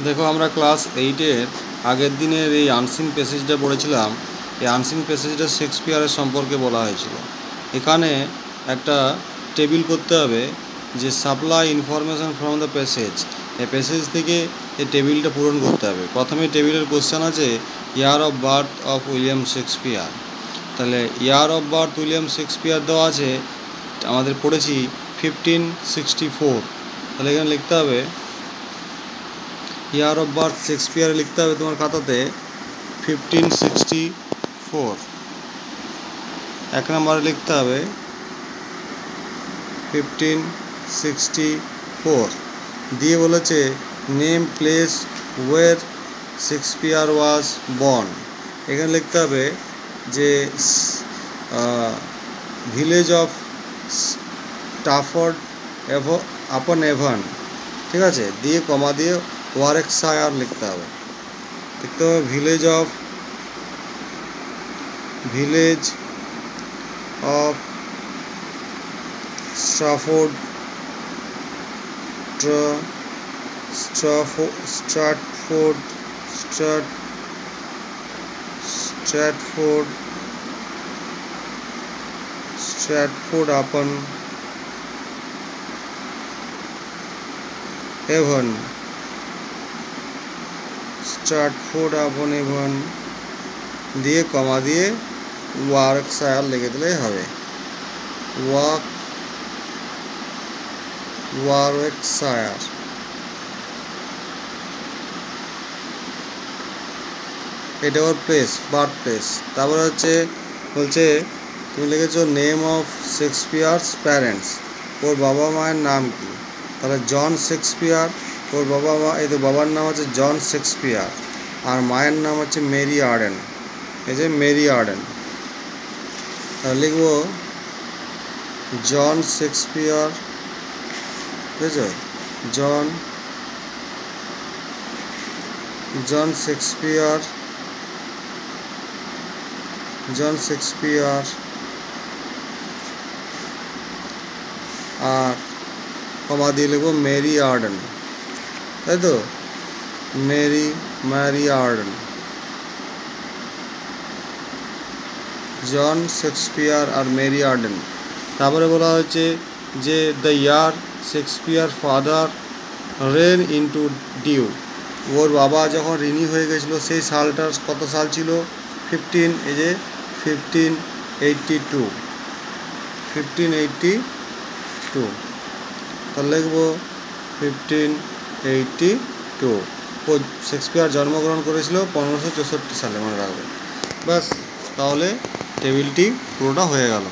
দেখো আমরা ক্লাস 8-এর আগের দিনের এই আনসিন প্যাসেজটা পড়েছিলাম। এই আনসিন প্যাসেজটা শেক্সপিয়ারের সম্পর্কে বলা হয়েছিল। এখানে একটা টেবিল করতে হবে যে supply information from the passage. এই প্যাসেজ থেকে এই টেবিলটা পূরণ করতে হবে। প্রথমে টেবিলের কোশ্চেন আছে year of birth of William Shakespeare. তাহলে year of birth William Shakespeare দেওয়া আছে, আমাদের পড়েছি 1564। তাহলে এখানে লিখতে হবে ইয়ার অফ বার্থ শেক্সপিয়ারে লিখতে হবে তোমার খাতাতে 1564। এক নম্বরে লিখতে হবে 1564 দিয়ে বলেছে name place where Shakespeare was born. এখানে লিখতে হবে যে village of Stratford upon Avon, ঠিক আছে, দিয়ে কমা দিয়ে ওয়ারউইকশায়ার লিখতে হবে। লিখতে হবে ভিলেজ অফ স্ট্রাফোর্ড আপন এভন, স্ট্রাটফোর্ড আপন এভন দিয়ে কমা দিয়ে ওয়ারউইকশায়ার লিখে দিলেই হবে। ওয়ারউইকশায়ার। এটা ওর প্লেস, বার্থ প্লেস। তারপরে বলছে তুমি লিখেছো নেম অফ শেক্সপিয়ারস প্যারেন্টস, ওর বাবা মায়ের নাম কি? তাহলে জন শেক্সপিয়ার, ওর বাবার নাম হচ্ছে জন শেক্সপিয়ার আর মায়ের নাম হচ্ছে মেরি আর্ডেন। এই যে মেরি আর্ডেন। তাহলে লিখবো জন শেক্সপিয়ার, বুঝেছো, জন শেক্সপিয়ার আর কমা দিয়ে লিখবো মেরি আর্ডেন, তাই তো, মেরি আর্ডেন, জন শেক্সপিয়ার আর মেরি আর্ডেন। তারপরে বলা হয়েছে যে the year Shakespeare father ran into due, ওর বাবা যখন ঋণী হয়ে গেছিলো সেই সালটার কত সাল ছিল? 1582। তাহলে লিখবো 1582। ও শেক্সপিয়ার জন্মগ্রহণ করেছিল 1564 সালে, মনে রাখবে। ব্যাস, তাহলে টেবিলটি পুরোটা হয়ে গেল।